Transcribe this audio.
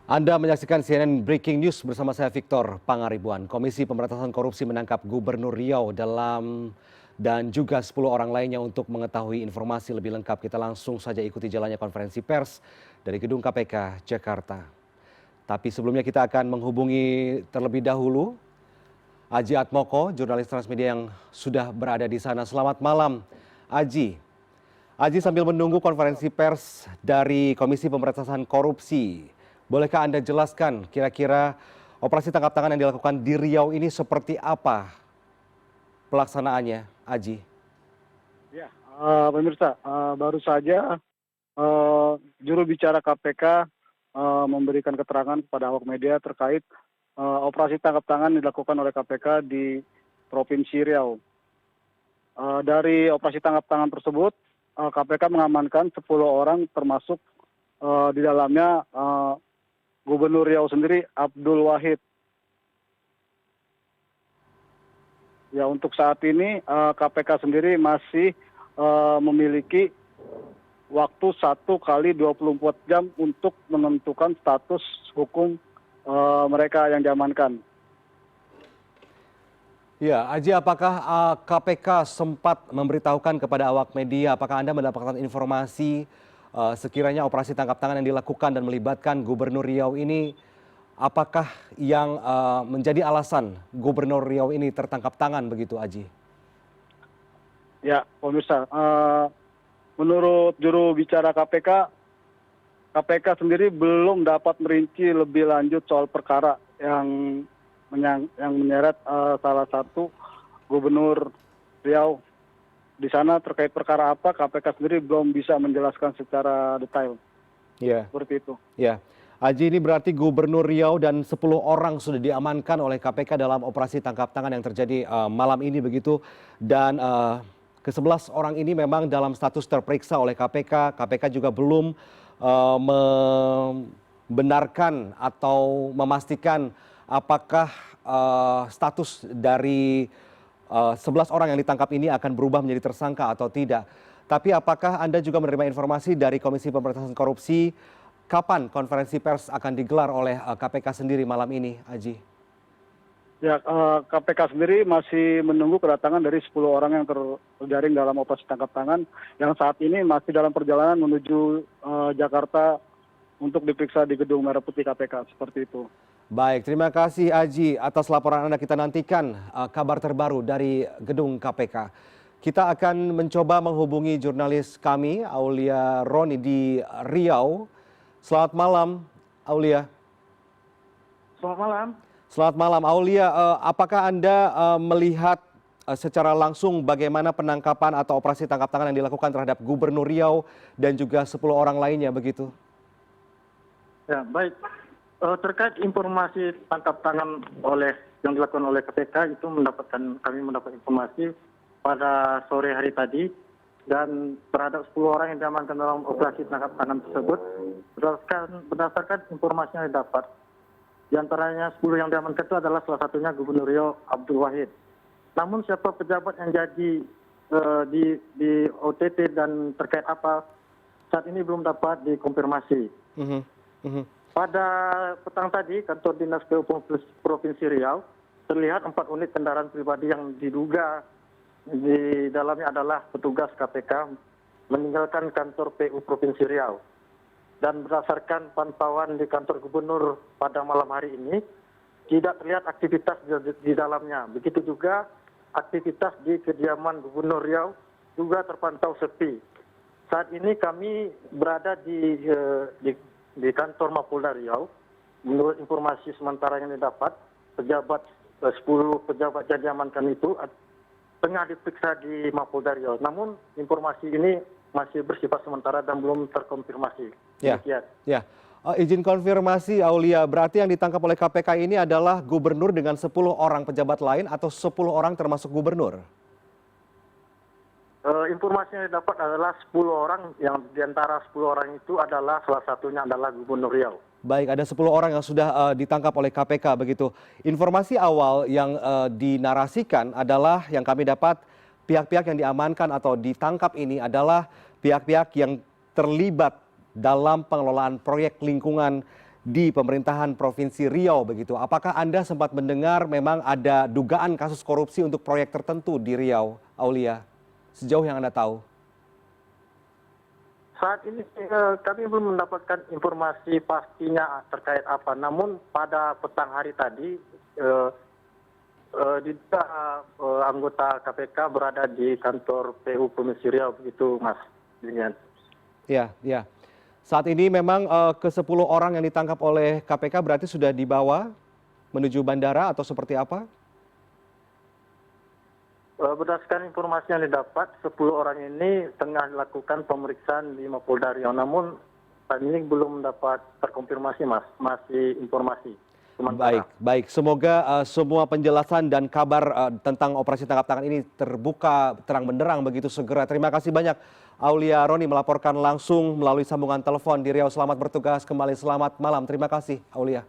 Anda menyaksikan CNN Breaking News bersama saya Victor Pangaribuan. Komisi Pemberantasan Korupsi menangkap Gubernur Riau dan juga 10 orang lainnya untuk mengetahui informasi lebih lengkap. Kita langsung saja ikuti jalannya konferensi pers dari Gedung KPK Jakarta. Tapi sebelumnya kita akan menghubungi terlebih dahulu Aji Atmoko, jurnalis Transmedia yang sudah berada di sana. Selamat malam, Aji. Aji, sambil menunggu konferensi pers dari Komisi Pemberantasan Korupsi, bolehkah Anda jelaskan kira-kira operasi tangkap tangan yang dilakukan di Riau ini seperti apa pelaksanaannya, Aji? Ya, pemirsa, baru saja juru bicara KPK memberikan keterangan kepada awak media terkait operasi tangkap tangan yang dilakukan oleh KPK di Provinsi Riau. Dari operasi tangkap tangan tersebut, KPK mengamankan 10 orang termasuk di dalamnya Gubernur Riau sendiri, Abdul Wahid. Ya, untuk saat ini KPK sendiri masih memiliki waktu 1 kali 24 jam untuk menentukan status hukum mereka yang diamankan. Ya, Aji, apakah KPK sempat memberitahukan kepada awak media, apakah Anda mendapatkan informasi sekiranya operasi tangkap tangan yang dilakukan dan melibatkan Gubernur Riau ini, apakah yang menjadi alasan Gubernur Riau ini tertangkap tangan begitu, Aji? Ya, pemirsa, menurut juru bicara KPK, KPK sendiri belum dapat merinci lebih lanjut soal perkara yang menyeret salah satu Gubernur Riau. Di sana terkait perkara apa, KPK sendiri belum bisa menjelaskan secara detail. Ya. Seperti itu. Ya, Aji, ini berarti Gubernur Riau dan 10 orang sudah diamankan oleh KPK dalam operasi tangkap tangan yang terjadi malam ini begitu. Dan ke-11 orang ini memang dalam status terperiksa oleh KPK. KPK juga belum membenarkan atau memastikan apakah status dari 11 orang yang ditangkap ini akan berubah menjadi tersangka atau tidak. Tapi apakah Anda juga menerima informasi dari Komisi Pemberantasan Korupsi kapan konferensi pers akan digelar oleh KPK sendiri malam ini, Aji? Ya, KPK sendiri masih menunggu kedatangan dari 10 orang yang terjaring dalam operasi tangkap tangan yang saat ini masih dalam perjalanan menuju Jakarta untuk diperiksa di Gedung Merah Putih KPK, seperti itu. Baik, terima kasih Aji atas laporan Anda. Kita nantikan kabar terbaru dari Gedung KPK. Kita akan mencoba menghubungi jurnalis kami, Aulia Roni di Riau. Selamat malam, Aulia. Selamat malam. Selamat malam, Aulia. Apakah Anda melihat secara langsung bagaimana penangkapan atau operasi tangkap tangan yang dilakukan terhadap Gubernur Riau dan juga 10 orang lainnya begitu? Ya, baik. Terkait informasi tangkap tangan yang dilakukan oleh KPK itu kami mendapat informasi pada sore hari tadi, dan terhadap 10 orang yang diamankan dalam operasi tangkap tangan tersebut berdasarkan informasi yang didapat. Di antaranya 10 yang diamankan itu adalah salah satunya Gubernur Riau Abdul Wahid. Namun siapa pejabat yang jadi di OTT dan terkait apa saat ini belum dapat dikonfirmasi. Pada petang tadi, kantor dinas PU Provinsi Riau terlihat 4 unit kendaraan pribadi yang diduga di dalamnya adalah petugas KPK meninggalkan kantor PU Provinsi Riau. Dan berdasarkan pantauan di kantor gubernur pada malam hari ini, tidak terlihat aktivitas di dalamnya. Begitu juga aktivitas di kediaman Gubernur Riau juga terpantau sepi. Saat ini kami berada di kantor Mapolda Riau. Menurut informasi sementara yang didapat, 10 pejabat yang diamankan itu tengah diperiksa di Mapolda Riau. Namun informasi ini masih bersifat sementara dan belum terkonfirmasi. Ya. Izin konfirmasi, Aulia, berarti yang ditangkap oleh KPK ini adalah gubernur dengan 10 orang pejabat lain atau 10 orang termasuk gubernur? Informasi yang didapat adalah 10 orang, yang diantara 10 orang itu adalah salah satunya adalah Gubernur Riau. Baik, ada 10 orang yang sudah ditangkap oleh KPK begitu. Informasi awal yang dinarasikan adalah yang kami dapat, pihak-pihak yang diamankan atau ditangkap ini adalah pihak-pihak yang terlibat dalam pengelolaan proyek lingkungan di pemerintahan Provinsi Riau begitu. Apakah Anda sempat mendengar memang ada dugaan kasus korupsi untuk proyek tertentu di Riau, Aulia? Sejauh yang Anda tahu? Saat ini kami belum mendapatkan informasi pastinya terkait apa. Namun pada petang hari tadi diduga anggota KPK berada di kantor PU Provinsi Riau begitu, Mas. Ya, ya. Saat ini memang ke-10 orang yang ditangkap oleh KPK berarti sudah dibawa menuju bandara atau seperti apa? Berdasarkan informasi yang didapat, 10 orang ini tengah dilakukan pemeriksaan di Mapolda Riau. Namun saat ini belum dapat terkonfirmasi, Mas. Masih informasi. Baik. Semoga semua penjelasan dan kabar tentang operasi tangkap tangan ini terbuka terang benderang begitu segera. Terima kasih banyak Aulia Roni melaporkan langsung melalui sambungan telepon di Riau. Selamat bertugas kembali, selamat malam. Terima kasih Aulia.